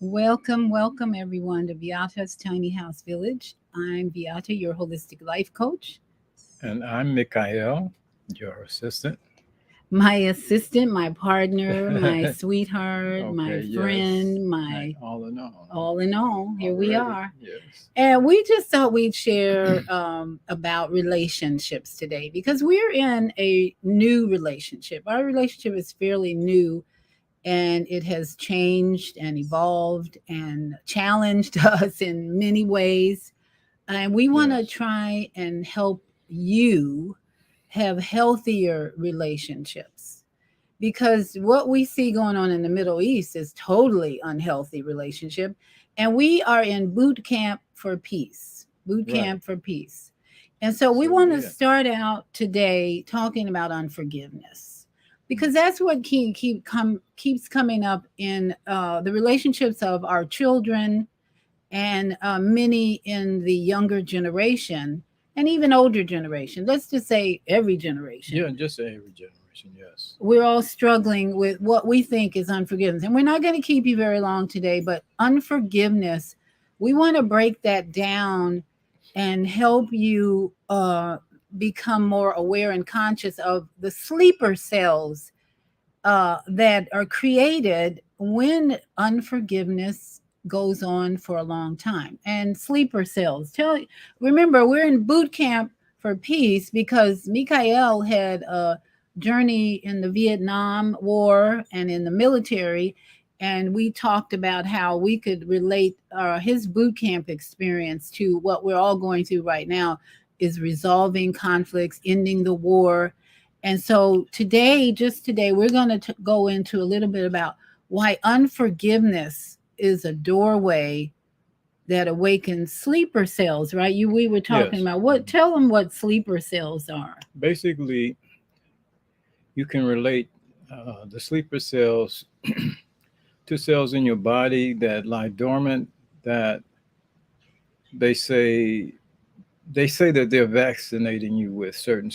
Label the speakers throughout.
Speaker 1: Welcome, welcome everyone to Viyahta's Tiny House Village. I'm Viyahta, your holistic life coach.
Speaker 2: And I'm Mikhail, your assistant.
Speaker 1: My assistant, my partner, my sweetheart, my
Speaker 2: Okay, yes.
Speaker 1: friend, my
Speaker 2: All in all.
Speaker 1: all in all, here we
Speaker 2: Already,
Speaker 1: are.
Speaker 2: yes.
Speaker 1: And we just thought we'd share about relationships today because we're in a new relationship. Our relationship is fairly new and it has changed and evolved and challenged us in many ways. And we want to
Speaker 2: Yes.
Speaker 1: try and help you have healthier relationships because what we see going on in the Middle East is totally unhealthy relationship, and we are in boot camp for peace. Boot
Speaker 2: Right.
Speaker 1: camp for peace. And so we
Speaker 2: So
Speaker 1: want to
Speaker 2: yeah.
Speaker 1: start out today talking about unforgiveness
Speaker 2: Mm.
Speaker 1: because that's what keeps coming up in the relationships of our children and many in the younger generation and even older generation. Let's just say every generation.
Speaker 2: Yeah, just every generation, yes.
Speaker 1: We're all struggling with what we think is unforgiveness. And we're not going to keep you very long today, but unforgiveness, we want to break that down and help you become more aware and conscious of the sleeper cells that are created when unforgiveness goes on for a long time. And sleeper cells. Remember, we're in boot camp for peace because Mikhail had a journey in the Vietnam War and in the military. And we talked about how we could relate his boot camp experience to what we're all going through right now is resolving conflicts, ending the war, and so today, just today, we're going to go into a little bit about why unforgiveness is a doorway that awakens sleeper cells, right? We were talking
Speaker 2: Yes.
Speaker 1: about what, tell them what sleeper cells are.
Speaker 2: Basically, you can relate the sleeper cells to cells in your body that lie dormant, that they say they say that they're vaccinating you with certain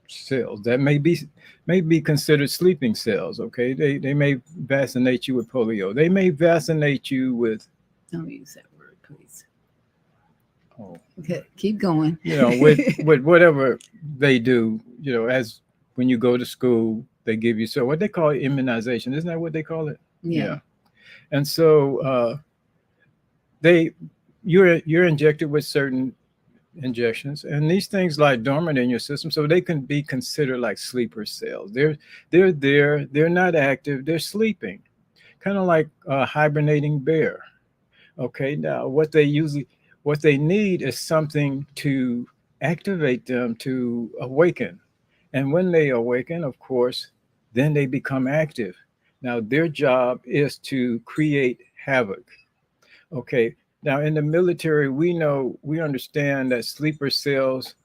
Speaker 2: cells that may be considered sleeping cells. Okay, they may vaccinate you with polio. They may vaccinate you with
Speaker 1: Don't use that word, please.
Speaker 2: oh,
Speaker 1: Okay, keep going.
Speaker 2: with whatever they do. As when you go to school, they give you so what they call immunization. Isn't that what they call it?
Speaker 1: Yeah.
Speaker 2: Yeah. And so they you're injected with certain injections, and these things lie dormant in your system, so they can be considered like sleeper cells. They're there, they're not active, they're sleeping, kind of like a hibernating bear. Okay, now what they need is something to activate them to awaken, and when they awaken, of course, then they become active. Now their job is to create havoc. Okay. Now, in the military, we understand that sleeper cells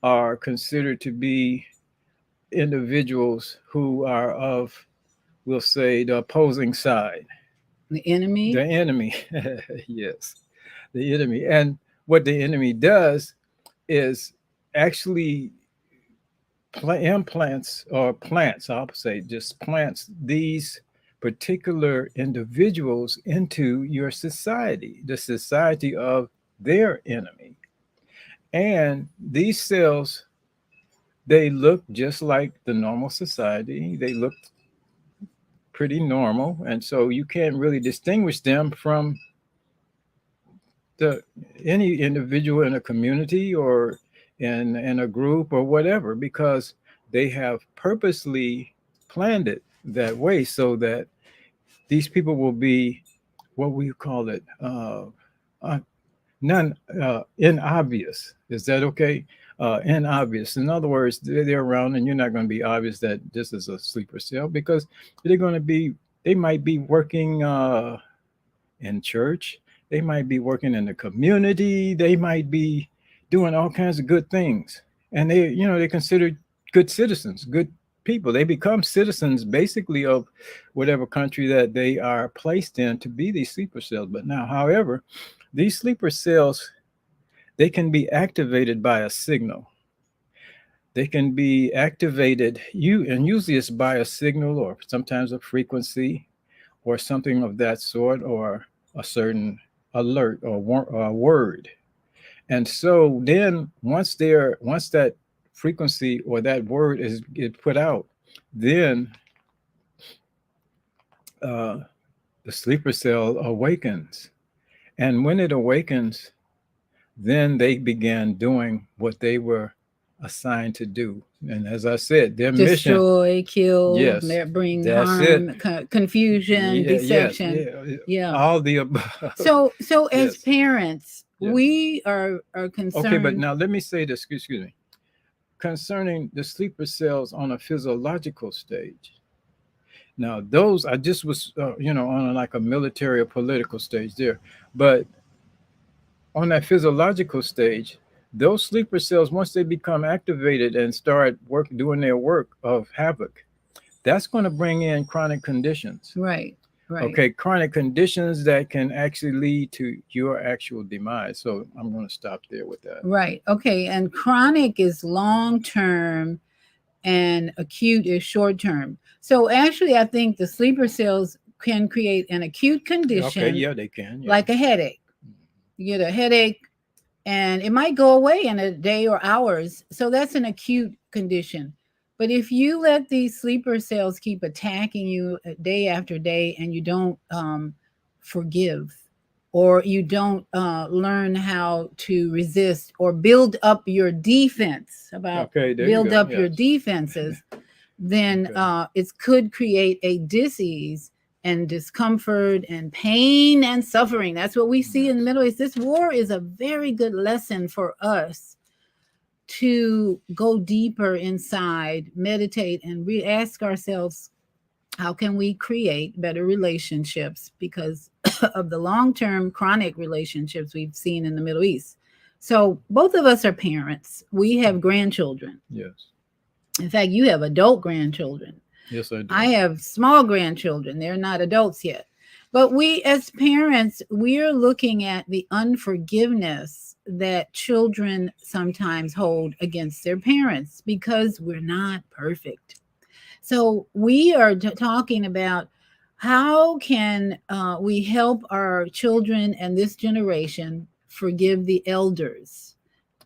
Speaker 2: are considered to be individuals who are of, we'll say, the opposing side,
Speaker 1: The
Speaker 2: the
Speaker 1: enemy.
Speaker 2: enemy. Yes, the enemy. And what the enemy does is actually implants or plants, I'll say, just plants these particular individuals into your society, the society of their enemy. And these cells, they look just like the normal society. They look pretty normal. And so you can't really distinguish them from the any individual in a community or in a group or whatever, because they have purposely planned it that way so that these people will be what we call it uh, none inobvious. Is that okay? Inobvious. In other words, they're around and you're not going to be obvious that this is a sleeper cell, because they're going to be they might be working in church. They might be working in the community. They might be doing all kinds of good things. And they're considered good citizens, good people. They become citizens basically of whatever country that they are placed in to be these sleeper cells. But now, however, these sleeper cells, they can be activated by a signal. They can be activated, and usually it's by a signal or sometimes a frequency or something of that sort, or a certain alert or word. And so then once that frequency or that word is get put out, then uh, the sleeper cell awakens. And when it awakens, then they began doing what they were assigned to do. And as I said, their mission,
Speaker 1: Destroy, kill,
Speaker 2: yes,
Speaker 1: bring
Speaker 2: that's it.
Speaker 1: harm, confusion,
Speaker 2: Yeah, yes,
Speaker 1: deception.
Speaker 2: yeah,
Speaker 1: Yeah.
Speaker 2: all the above.
Speaker 1: So as
Speaker 2: Yes,
Speaker 1: parents,
Speaker 2: yes.
Speaker 1: we are
Speaker 2: Okay, but
Speaker 1: concerned.
Speaker 2: now let me say this, excuse me, concerning the sleeper cells on a physiological stage. Now, those I just was, on like a military or political stage there, but on that physiological stage, those sleeper cells, once they become activated and start doing their work of havoc, that's going to bring in chronic conditions.
Speaker 1: Right, right,
Speaker 2: Okay, chronic conditions that can actually lead to your actual demise. So I'm going to stop there with that.
Speaker 1: right. Okay, and chronic is long term and acute is short term. So actually, I think the sleeper cells can create an acute
Speaker 2: Okay,
Speaker 1: condition
Speaker 2: yeah, they can. Yeah.
Speaker 1: like a headache. You get a headache and it might go away in a day or hours. So that's an acute condition. But if you let these sleeper cells keep attacking you day after day and you don't forgive, or you don't learn how to resist or build up your defense, about
Speaker 2: Okay, there you
Speaker 1: build
Speaker 2: go.
Speaker 1: up your
Speaker 2: Yes.
Speaker 1: defenses, then
Speaker 2: Okay.
Speaker 1: it could create a disease and discomfort and pain and suffering. That's what we see in the
Speaker 2: Yes.
Speaker 1: Middle East. This war is a very good lesson for us to go deeper inside, meditate, and ask ourselves, how can we create better relationships because of the long-term chronic relationships we've seen in the Middle East. So both of us are parents. We have grandchildren.
Speaker 2: Yes.
Speaker 1: In fact, you have adult grandchildren.
Speaker 2: Yes, I do.
Speaker 1: I have small grandchildren. They're not adults yet. But we, as parents, we're looking at the unforgiveness that children sometimes hold against their parents because we're not perfect. So we are talking about how can we help our children and this generation forgive the elders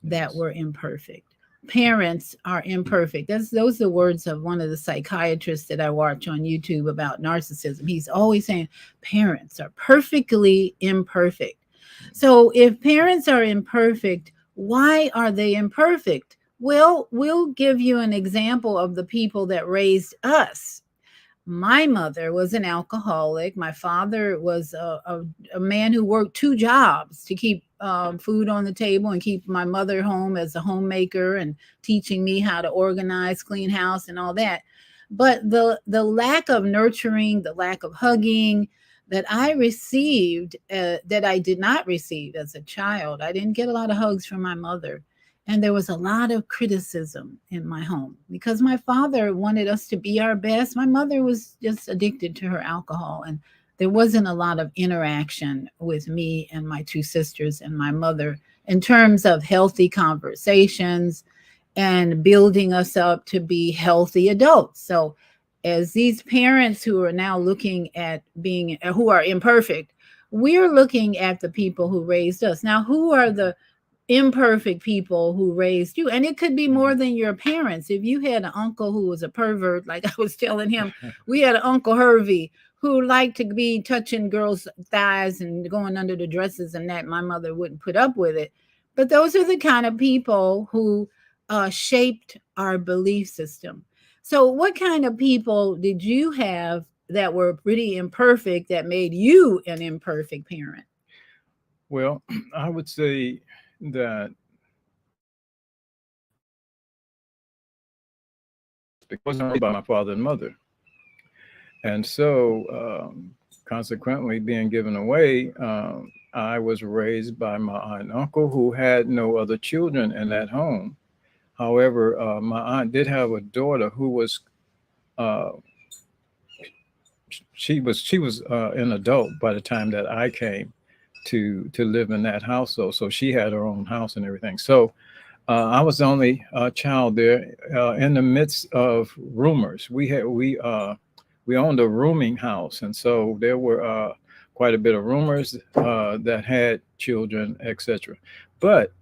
Speaker 1: that
Speaker 2: Yes.
Speaker 1: were imperfect. Parents are imperfect. Those are the words of one of the psychiatrists that I watch on YouTube about narcissism. He's always saying parents are perfectly imperfect. So if parents are imperfect, why are they imperfect? Well, we'll give you an example of the people that raised us. My mother was an alcoholic. My father was a man who worked two jobs to keep food on the table and keep my mother home as a homemaker and teaching me how to organize, clean house, and all that. But the lack of nurturing, the lack of hugging that I received, that I did not receive as a child, I didn't get a lot of hugs from my mother. And there was a lot of criticism in my home because my father wanted us to be our best. My mother was just addicted to her alcohol, and there wasn't a lot of interaction with me and my two sisters and my mother in terms of healthy conversations and building us up to be healthy adults. So, as these parents who are now looking at being, who are imperfect, we're looking at the people who raised us. Now, who are the imperfect people who raised you? And it could be more than your parents. If you had an uncle who was a pervert, like I was telling him, we had an Uncle Hervey who liked to be touching girls' thighs and going under the dresses and that. My mother wouldn't put up with it. But those are the kind of people who shaped our belief system. So, what kind of people did you have that were pretty imperfect that made you an imperfect parent?
Speaker 2: Well, I would say that because I was by my father and mother. And so, consequently, being given away, I was raised by my aunt and uncle who had no other children in that home. However, my aunt did have a daughter who was uh, she was an adult by the time that I came to live in that household. So she had her own house and everything. So I was the only child there in the midst of rumors. We owned a rooming house, and so there were quite a bit of rumors that had children, etc. But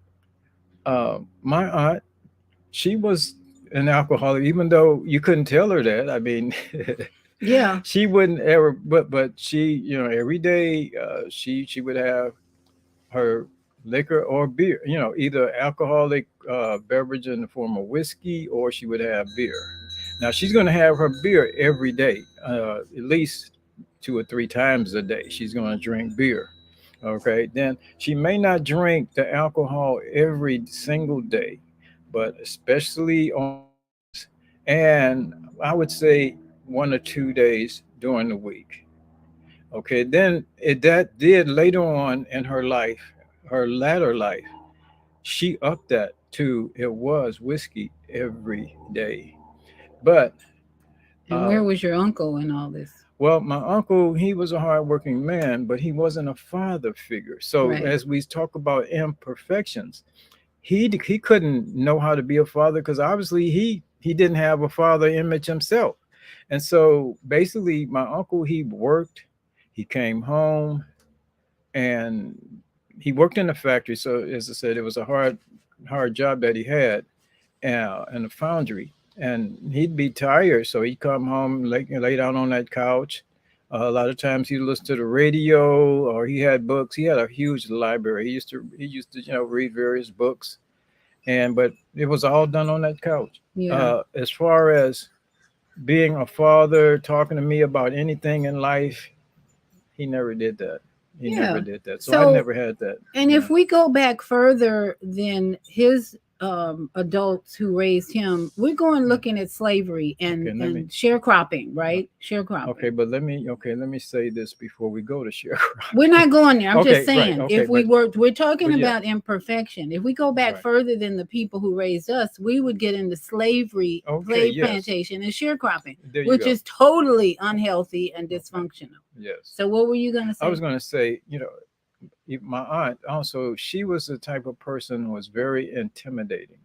Speaker 2: my aunt, she was an alcoholic, even though you couldn't tell her that. I mean,
Speaker 1: Yeah.
Speaker 2: she wouldn't ever, but she, every day she would have her liquor or beer, either alcoholic beverage in the form of whiskey, or she would have beer. Now she's going to have her beer every day, at least 2 or 3 times a day. She's going to drink beer. Okay, then she may not drink the alcohol every single day, but especially on weekends, and I would say 1 or 2 days during the week. Okay, then that did later on in her life, her latter life, she upped that to it was whiskey every day. But
Speaker 1: And
Speaker 2: uh,
Speaker 1: where was your uncle in all this?
Speaker 2: well, my uncle, he was a hardworking man, but he wasn't a father figure. So
Speaker 1: Right.
Speaker 2: as we talk about imperfections, he couldn't know how to be a father because obviously he didn't have a father image himself. And so basically, my uncle, he worked, he came home, and he worked in the factory. So as I said, it was a hard job that he had in the foundry, and he'd be tired, so he'd come home, lay down on that couch. A lot of times he'd listen to the radio, or he had books. He had a huge library. He used to read various books, and but it was all done on that couch.
Speaker 1: Yeah.
Speaker 2: As far as being a father, talking to me about anything in life, he never did that. He never
Speaker 1: Yeah.
Speaker 2: did that. So I
Speaker 1: So,
Speaker 2: never had that.
Speaker 1: and
Speaker 2: Yeah.
Speaker 1: if we go back further than his adults who raised him, we're going
Speaker 2: Yeah.
Speaker 1: looking at slavery
Speaker 2: Okay. Let me.
Speaker 1: and sharecropping,
Speaker 2: uh,
Speaker 1: right?
Speaker 2: Okay,
Speaker 1: Sharecropping.
Speaker 2: but let me say this before we go to
Speaker 1: We're
Speaker 2: sharecropping.
Speaker 1: not going there. I'm just
Speaker 2: Okay, right.
Speaker 1: saying,
Speaker 2: Okay,
Speaker 1: if we
Speaker 2: but
Speaker 1: were, we're talking
Speaker 2: yeah,
Speaker 1: about imperfection. If we go back
Speaker 2: right.
Speaker 1: further than the people who raised us, we would get into slavery,
Speaker 2: Okay,
Speaker 1: slave
Speaker 2: yes.
Speaker 1: plantation, and sharecropping,
Speaker 2: There you
Speaker 1: which
Speaker 2: go.
Speaker 1: is totally unhealthy and
Speaker 2: Okay.
Speaker 1: dysfunctional.
Speaker 2: Yes.
Speaker 1: So, what were you going to
Speaker 2: I was
Speaker 1: say?
Speaker 2: going to say, my aunt also, she was the type of person who was very intimidating.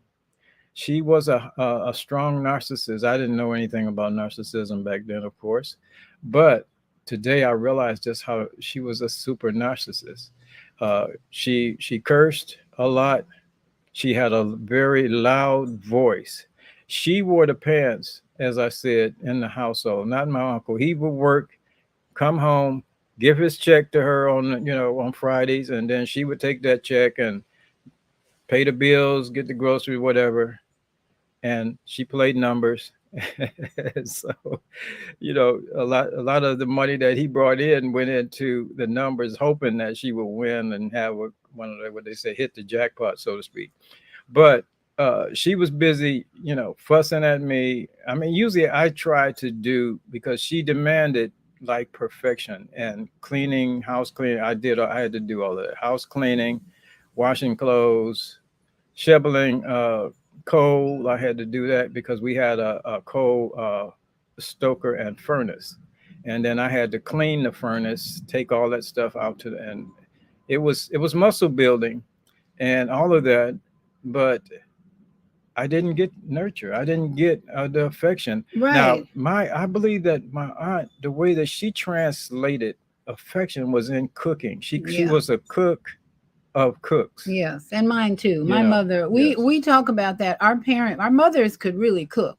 Speaker 2: She was a strong narcissist. I didn't know anything about narcissism back then, of course, but today I realized just how she was a super narcissist. She cursed a lot. She had a very loud voice. She wore the pants, as I said, in the household. Not my uncle. He would work, come home, give his check to her on Fridays, and then she would take that check and pay the bills, get the groceries, whatever, and she played numbers. So, a lot of the money that he brought in went into the numbers, hoping that she would win and have one of the, what they say, hit the jackpot, so to speak. But she was busy, fussing at me. I mean, usually I try to do, because she demanded like perfection and cleaning, house cleaning. I had to do all of that: house cleaning, washing clothes, shoveling coal. I had to do that because we had a coal stoker and furnace, and then I had to clean the furnace, take all that stuff out and it was muscle building and all of that. But I didn't get nurture. I didn't get the affection. Now,
Speaker 1: Right.
Speaker 2: I believe that my aunt, the way that she translated affection was in cooking. She
Speaker 1: Yeah.
Speaker 2: was a cook of cooks.
Speaker 1: Yes, and mine too.
Speaker 2: You
Speaker 1: My
Speaker 2: know.
Speaker 1: mother, we
Speaker 2: Yes.
Speaker 1: we talk about that. Our mothers could really cook.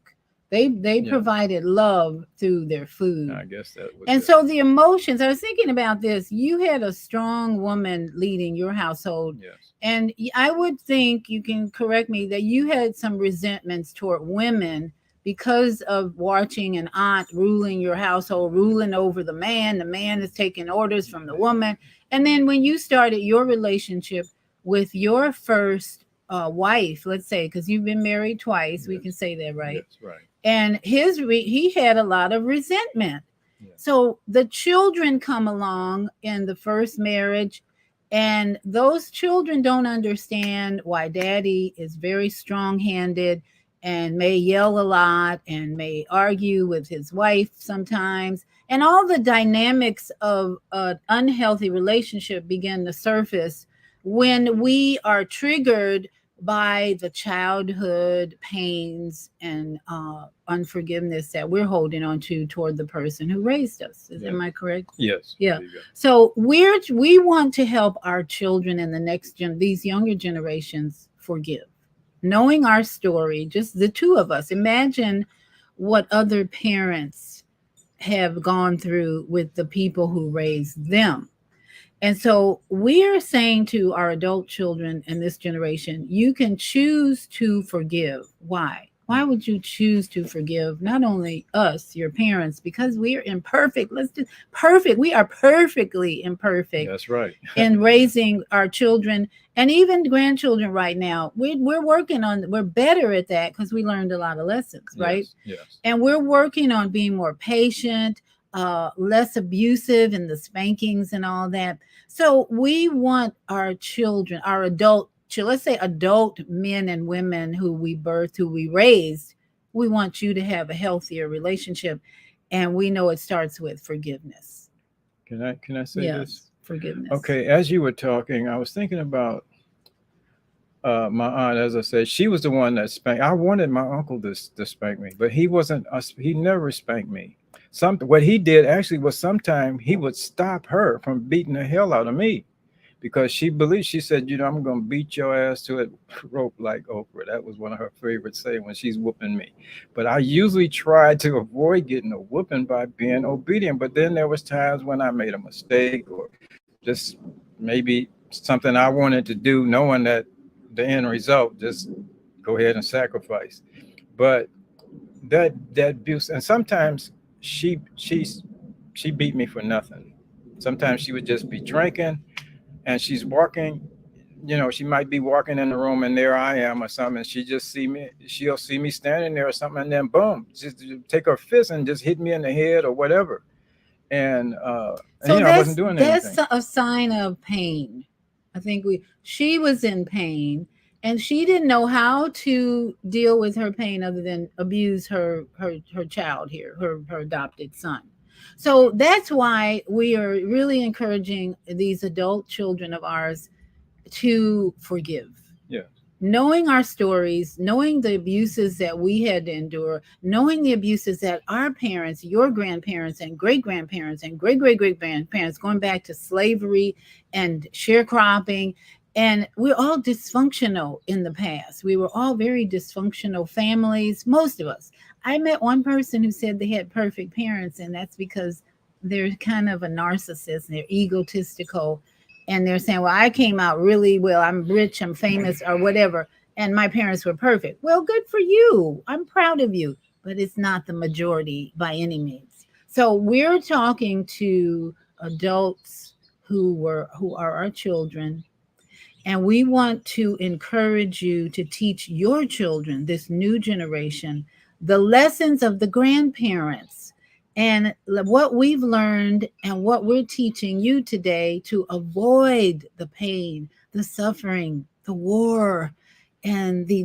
Speaker 1: They
Speaker 2: Yeah.
Speaker 1: provided love through their food.
Speaker 2: I guess that was
Speaker 1: And
Speaker 2: it.
Speaker 1: so the emotions, I was thinking about this. You had a strong woman leading your household.
Speaker 2: Yes.
Speaker 1: And I would think, you can correct me, that you had some resentments toward women because of watching an aunt ruling your household, ruling over the man. The man is taking orders from the woman. And then when you started your relationship with your first wife, let's say, because you've been married twice, we
Speaker 2: Yes.
Speaker 1: can say that, right?
Speaker 2: Yes. Right.
Speaker 1: And he had a lot of resentment.
Speaker 2: Yeah.
Speaker 1: So the children come along in the first marriage, and those children don't understand why daddy is very strong-handed and may yell a lot and may argue with his wife sometimes, and all the dynamics of an unhealthy relationship begin to surface when we are triggered by the childhood pains and unforgiveness that we're holding on to toward the person who raised us. Am I correct?
Speaker 2: Yes.
Speaker 1: Yeah. So we want to help our children and the these younger generations forgive, knowing our story, just the two of us. Imagine what other parents have gone through with the people who raised them. And so we're saying to our adult children in this generation, you can choose to forgive. Why? Why would you choose to forgive not only us, your parents, because we are imperfect? Let's do perfect. We are perfectly imperfect.
Speaker 2: That's right.
Speaker 1: In raising our children and even grandchildren right now. We're working on, we're better at that because we learned a lot of lessons, right?
Speaker 2: Yes. Yes.
Speaker 1: And we're working on being more patient, less abusive in the spankings and all that. So we want our children, our adult, let's say adult men and women who we birthed, who we raised, we want you to have a healthier relationship. And we know it starts with forgiveness.
Speaker 2: Can I say this?
Speaker 1: Forgiveness.
Speaker 2: Okay, as you were talking, I was thinking about my aunt. As I said, she was the one that spanked. I wanted my uncle to spank me, but he wasn't. He never spanked me. What he did actually was sometimes he would stop her from beating the hell out of me, because she believed, she said, I'm going to beat your ass to it rope like Oprah. That was one of her favorite saying when she's whooping me. But I usually tried to avoid getting a whooping by being obedient. But then there was times when I made a mistake, or just maybe something I wanted to do, knowing that the end result, just go ahead and sacrifice. But that abuse, and sometimes she beat me for nothing. Sometimes she would just be drinking and she's walking, she might be walking in the room and there I am or something. And she'll see me standing there or something, and then boom, just take her fist and just hit me in the head or whatever. And,
Speaker 1: so
Speaker 2: I wasn't doing anything.
Speaker 1: That's a sign of pain. I think she was in pain and she didn't know how to deal with her pain other than abuse her child here, her adopted son. So that's why we are really encouraging these adult children of ours to forgive.
Speaker 2: Yeah.
Speaker 1: Knowing our stories, knowing the abuses that we had to endure, knowing the abuses that our parents, your grandparents, and great grandparents, and great great great grandparents, going back to slavery and sharecropping, and we're all dysfunctional in the past. We were all very dysfunctional families, most of us. I met one person who said they had perfect parents, and that's because they're kind of a narcissist and they're egotistical, and they're saying, well, I came out really well, I'm rich, I'm famous, or whatever, and my parents were perfect. Well, good for you, I'm proud of you, but it's not the majority by any means. So we're talking to adults who are our children, and we want to encourage you to teach your children, this new generation, the lessons of the grandparents and what we've learned and what we're teaching you today to avoid the pain, the suffering, the war, and the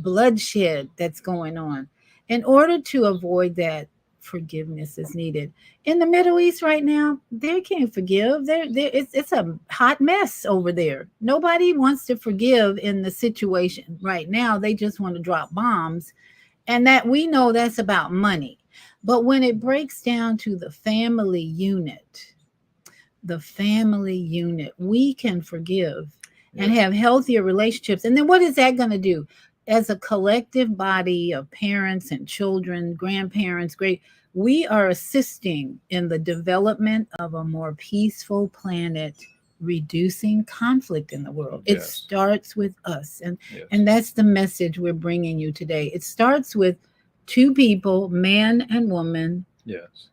Speaker 1: bloodshed that's going on. In order to avoid that, forgiveness is needed. In the Middle East right now, they can't forgive. It's a hot mess over there. Nobody wants to forgive in the situation right now. They just want to drop bombs, and that we know that's about money. But when it breaks down to the family unit, we can forgive and have healthier relationships. And then what is that going to do? As a collective body of parents and children, grandparents, we are assisting in the development of a more peaceful planet, reducing conflict in the world. It starts with us. And that's the message we're bringing you today. It starts with two people, man and woman,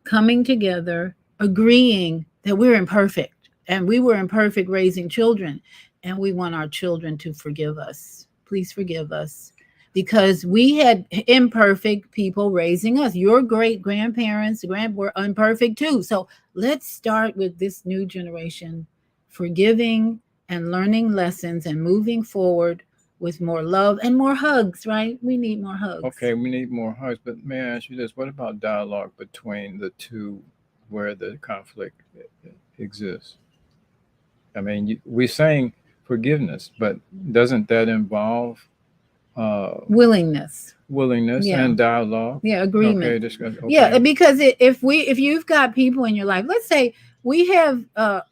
Speaker 1: coming together, agreeing that we're imperfect and we were imperfect raising children, and we want our children to forgive us. Please forgive us, because we had imperfect people raising us. Your great grandparents were imperfect too. So let's start with this new generation forgiving and learning lessons and moving forward with more love and more hugs, right? We need more hugs.
Speaker 2: Okay, we need more hugs. But may I ask you this? What about dialogue between the two where the conflict exists? I mean, we're saying forgiveness, but doesn't that involve
Speaker 1: willingness.
Speaker 2: willingness
Speaker 1: Yeah.
Speaker 2: and dialogue.
Speaker 1: Yeah,
Speaker 2: Okay,
Speaker 1: agreement.
Speaker 2: discuss.
Speaker 1: Yeah,
Speaker 2: Okay.
Speaker 1: because if you've got people in your life, let's say we have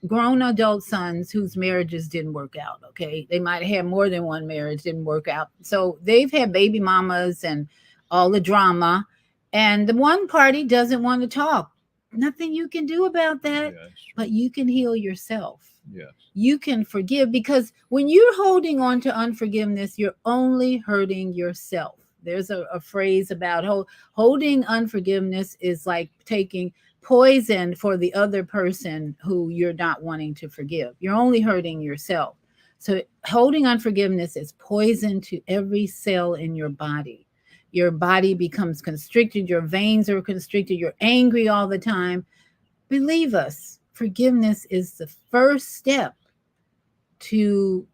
Speaker 1: grown adult sons whose marriages didn't work out. Okay, they might have more than one marriage didn't work out, so they've had baby mamas and all the drama, and the one party doesn't want to talk. Nothing you can do about that,
Speaker 2: Yeah, that's
Speaker 1: but
Speaker 2: true.
Speaker 1: you can heal yourself.
Speaker 2: Yes.
Speaker 1: You can forgive, because when you're holding on to unforgiveness, you're only hurting yourself. There's a phrase about holding unforgiveness is like taking poison for the other person who you're not wanting to forgive. You're only hurting yourself. So holding unforgiveness is poison to every cell in your body. Your body becomes constricted, your veins are constricted, you're angry all the time. Believe us, forgiveness is the first step to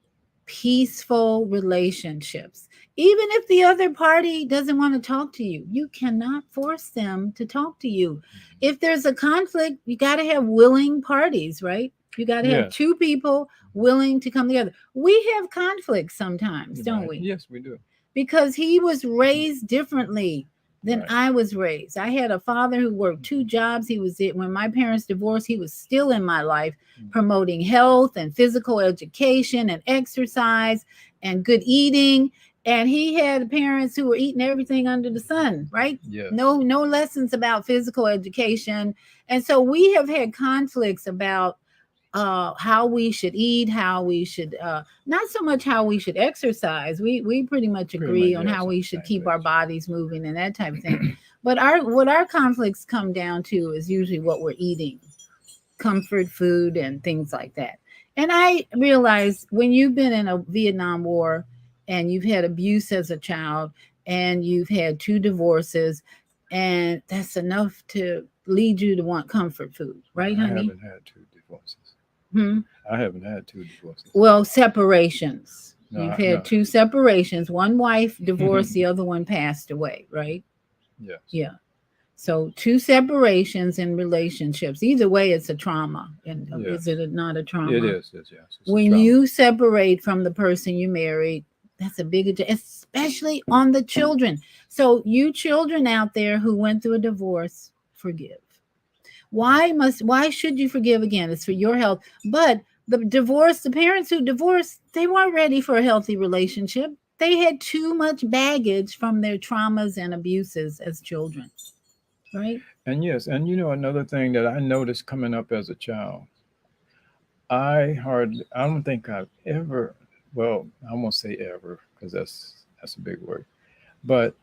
Speaker 1: peaceful relationships. Even if the other party doesn't want to talk to you, you cannot force them to talk to you. If there's a conflict, you got to have willing parties, right? You got to have
Speaker 2: Yes.
Speaker 1: two people willing to come together. We have conflicts sometimes, don't
Speaker 2: Right.
Speaker 1: we?
Speaker 2: Yes, we do.
Speaker 1: Because he was raised differently than
Speaker 2: Right.
Speaker 1: I was raised. I had a father who worked two jobs. He was it when my parents divorced. He was still in my life, promoting health and physical education and exercise and good eating. And he had parents who were eating everything under the sun, right?
Speaker 2: Yes.
Speaker 1: No lessons about physical education. And so we have had conflicts about how we should eat, how we should not so much how we should exercise. We pretty much
Speaker 2: Pretty much,
Speaker 1: agree on
Speaker 2: yes,
Speaker 1: how
Speaker 2: on
Speaker 1: we
Speaker 2: the
Speaker 1: should
Speaker 2: same
Speaker 1: keep our
Speaker 2: page.
Speaker 1: bodies moving and that type of thing. But our what our conflicts come down to is usually what we're eating, comfort food and things like that. And I realize when you've been in a Vietnam War and you've had abuse as a child and you've had two divorces, and that's enough to lead you to want comfort food, right,
Speaker 2: I
Speaker 1: honey?
Speaker 2: haven't had two divorces.
Speaker 1: Hmm.
Speaker 2: I haven't had two divorces.
Speaker 1: Well, separations.
Speaker 2: No,
Speaker 1: You've
Speaker 2: no.
Speaker 1: had two separations. One wife divorced, the other one passed away, right?
Speaker 2: Yes.
Speaker 1: Yeah. So two separations in relationships. Either way, it's a trauma. And
Speaker 2: Yes.
Speaker 1: is it not a trauma?
Speaker 2: It is. Yes. Yes. It's a
Speaker 1: When
Speaker 2: trauma.
Speaker 1: you separate from the person you married, that's a big, especially on the children. So you children out there who went through a divorce, forgive. Why should you forgive? Again, it's for your health. But the parents who divorced, they weren't ready for a healthy relationship. They had too much baggage from their traumas and abuses as children, right?
Speaker 2: And yes, and another thing that I noticed coming up as a child, I don't think I've ever, well, I won't say ever because that's a big word, but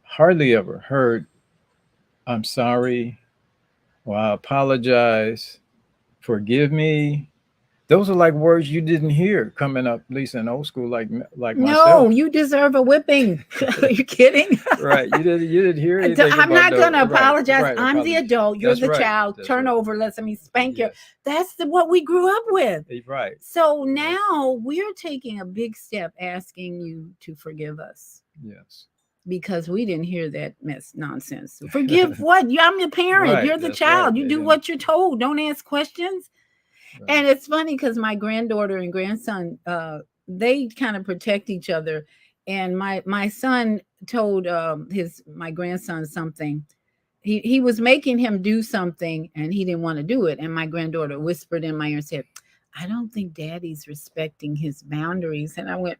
Speaker 2: hardly ever heard "I'm sorry" or "I apologize," "forgive me." Those are like words you didn't hear coming up, at least in old school, like
Speaker 1: No,
Speaker 2: myself.
Speaker 1: you deserve a whipping. Are you kidding?
Speaker 2: Right? You didn't hear anything
Speaker 1: I'm
Speaker 2: about
Speaker 1: not
Speaker 2: the
Speaker 1: going to
Speaker 2: right,
Speaker 1: apologize.
Speaker 2: right.
Speaker 1: I'm the
Speaker 2: Apology.
Speaker 1: adult. You're
Speaker 2: That's
Speaker 1: the
Speaker 2: right.
Speaker 1: child.
Speaker 2: That's
Speaker 1: Turn
Speaker 2: right.
Speaker 1: over. Let me spank you.
Speaker 2: Yes.
Speaker 1: That's what we grew up with.
Speaker 2: Right.
Speaker 1: So
Speaker 2: Yes.
Speaker 1: now we're taking a big step asking you to forgive us
Speaker 2: Yes.
Speaker 1: because we didn't hear that mess nonsense. Forgive what? I'm your parent.
Speaker 2: Right.
Speaker 1: You're the
Speaker 2: That's right.
Speaker 1: child. You
Speaker 2: They
Speaker 1: do
Speaker 2: didn't.
Speaker 1: what you're told. Don't ask questions.
Speaker 2: Right.
Speaker 1: And it's funny because my granddaughter and grandson, they kind of protect each other. And my son told his my grandson something. He was making him do something and he didn't want to do it. And my granddaughter whispered in my ear and said, "I don't think daddy's respecting his boundaries." And I went,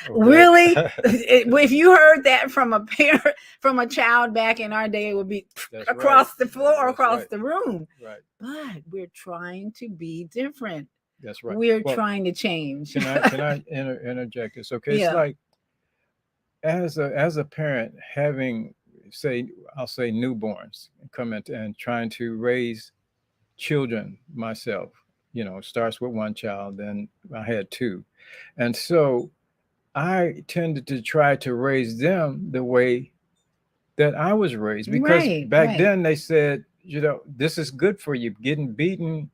Speaker 2: Okay.
Speaker 1: really? If you heard that from a parent, from a child back in our day, it would be
Speaker 2: That's
Speaker 1: across
Speaker 2: right.
Speaker 1: the floor,
Speaker 2: That's
Speaker 1: across
Speaker 2: right.
Speaker 1: the room.
Speaker 2: Right.
Speaker 1: But we're trying to be different.
Speaker 2: That's right.
Speaker 1: We're
Speaker 2: Well,
Speaker 1: trying to change.
Speaker 2: can I interject this? Okay, it's
Speaker 1: Yeah.
Speaker 2: like as a parent having, say, I'll say newborns come into and trying to raise children myself. Starts with one child, then I had two, and so I tended to try to raise them the way that I was raised, because
Speaker 1: Right,
Speaker 2: back
Speaker 1: right.
Speaker 2: then they said, this is good for you. Getting beaten,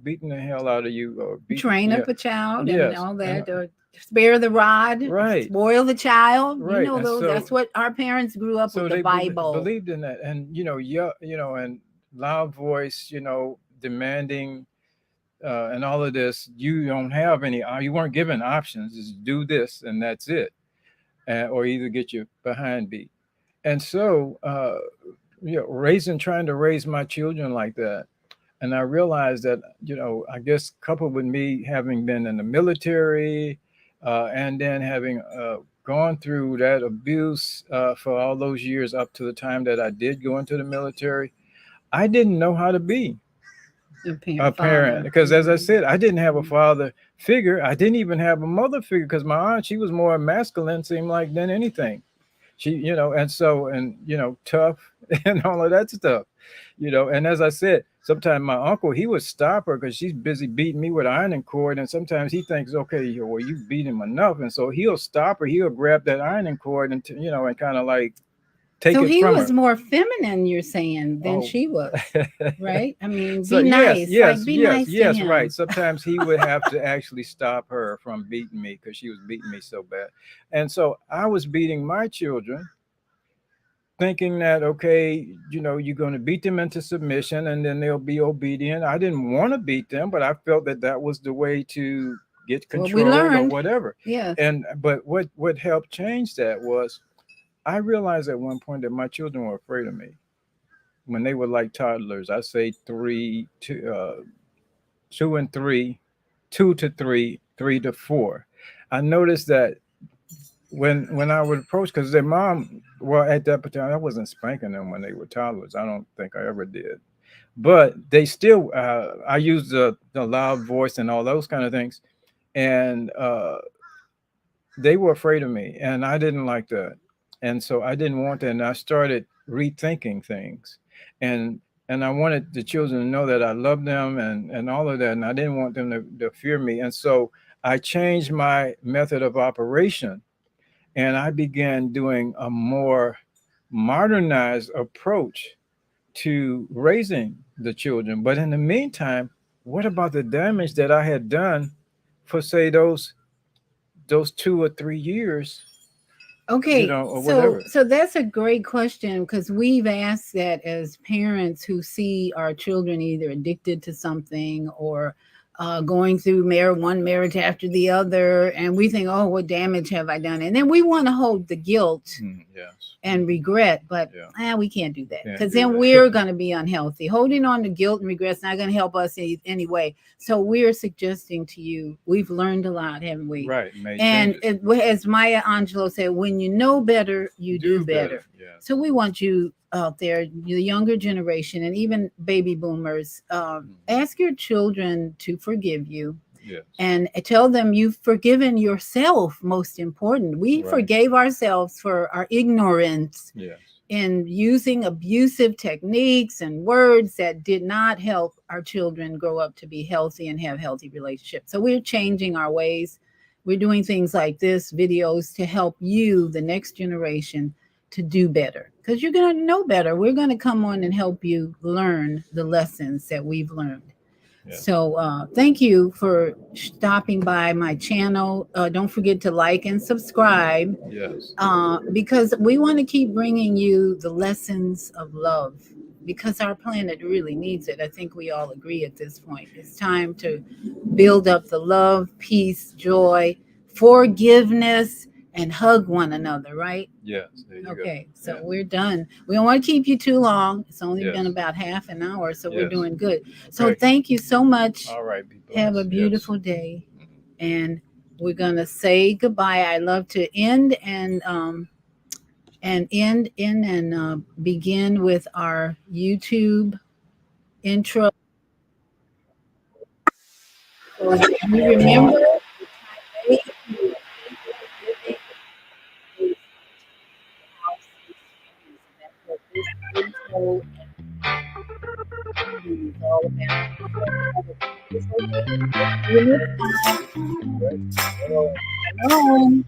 Speaker 2: beating the hell out of you, or beating,
Speaker 1: Train
Speaker 2: yeah,
Speaker 1: up a child and
Speaker 2: yes,
Speaker 1: all
Speaker 2: and
Speaker 1: that. Or spare the rod,
Speaker 2: right,
Speaker 1: spoil the child. You
Speaker 2: right,
Speaker 1: know
Speaker 2: and
Speaker 1: those.
Speaker 2: so
Speaker 1: That's what our parents grew up with. The
Speaker 2: they
Speaker 1: Bible.
Speaker 2: believed in that, and yeah, and loud voice, demanding, and all of this. You don't have any. You weren't given options. Just do this, and that's it. or either get your behind beat. And so, trying to raise my children like that. And I realized that, I guess coupled with me having been in the military, and then having gone through that abuse for all those years up to the time that I did go into the military, I didn't know how to be a parent,
Speaker 1: Father.
Speaker 2: because, as I said, I didn't have a father figure. I didn't even have a mother figure, because my aunt, she was more masculine, seemed like, than anything. She, and so, and tough and all of that stuff, and as I said, sometimes my uncle, he would stop her because she's busy beating me with an ironing cord, and sometimes he thinks, okay, well, you beat him enough, and so he'll stop her, he'll grab that ironing cord and and kind of like take
Speaker 1: So
Speaker 2: it
Speaker 1: he
Speaker 2: from
Speaker 1: was
Speaker 2: her.
Speaker 1: more feminine, you're saying, than
Speaker 2: Oh.
Speaker 1: she was, right? I mean,
Speaker 2: So
Speaker 1: be
Speaker 2: yes,
Speaker 1: nice,
Speaker 2: yes,
Speaker 1: like be
Speaker 2: yes,
Speaker 1: nice to
Speaker 2: yes, right.
Speaker 1: him.
Speaker 2: Sometimes he would have to actually stop her from beating me because she was beating me so bad. And so I was beating my children, thinking that, okay, you're going to beat them into submission and then they'll be obedient. I didn't want to beat them, but I felt that that was the way to get
Speaker 1: What we
Speaker 2: control or
Speaker 1: learned,
Speaker 2: whatever.
Speaker 1: yes.
Speaker 2: And but what helped change that was, I realized at one point that my children were afraid of me when they were like toddlers. I say three, two and three, 2 to 3, 3 to 4. I noticed that when I would approach, because their mom, well, at that time, I wasn't spanking them when they were toddlers. I don't think I ever did. But they still, I used the loud voice and all those kind of things. And they were afraid of me, and I didn't like that. And so I didn't want that. And I started rethinking things. And and I wanted the children to know that I loved them and all of that. And I didn't want them to fear me. And so I changed my method of operation, and I began doing a more modernized approach to raising the children. But in the meantime, what about the damage that I had done for, say, those 2 or 3 years,
Speaker 1: Okay,
Speaker 2: or
Speaker 1: so
Speaker 2: whatever?
Speaker 1: that's a great question, because we've asked that as parents who see our children either addicted to something or going through one marriage after the other, and we think, oh, what damage have I done? And then we want to hold the guilt
Speaker 2: Yes.
Speaker 1: and regret, but
Speaker 2: Yeah.
Speaker 1: we can't do that,
Speaker 2: Can't
Speaker 1: because
Speaker 2: do
Speaker 1: then
Speaker 2: that.
Speaker 1: we're going to be unhealthy. Holding on to guilt and regret's not going to help us anyway. So we're suggesting to you, we've learned a lot, haven't we?
Speaker 2: Right. Made
Speaker 1: And
Speaker 2: changes.
Speaker 1: as Maya Angelou said, when you know better, you do better.
Speaker 2: Yes.
Speaker 1: So we want you out there, the younger generation, and even baby boomers, ask your children to forgive you,
Speaker 2: Yes.
Speaker 1: and tell them you've forgiven yourself. Most important, we
Speaker 2: Right.
Speaker 1: forgave ourselves for our ignorance
Speaker 2: Yes.
Speaker 1: in using abusive techniques and words that did not help our children grow up to be healthy and have healthy relationships. So we're changing our ways. We're doing things like this, videos, to help you, the next generation, to do better, because you're going to know better. We're going to come on and help you learn the lessons that we've learned.
Speaker 2: Yes.
Speaker 1: So thank you for stopping by my channel. Don't forget to like and subscribe,
Speaker 2: Yes.
Speaker 1: because we want to keep bringing you the lessons of love, because our planet really needs it. I think we all agree at this point. It's time to build up the love, peace, joy, forgiveness, and hug one another, right?
Speaker 2: Yes. There you go.
Speaker 1: Okay, so
Speaker 2: Yeah.
Speaker 1: we're done. We don't want to keep you too long. It's only
Speaker 2: Yes.
Speaker 1: been about half an hour, so we're
Speaker 2: Yes.
Speaker 1: doing good. So
Speaker 2: Okay.
Speaker 1: thank you so much.
Speaker 2: All right. Be blessed.
Speaker 1: Have a
Speaker 2: Yes.
Speaker 1: beautiful day. And we're gonna say goodbye. I love to end and begin with our YouTube intro. So you remember the time they that's what this intro is all about. So have a beautiful day. See you next time. Shalom.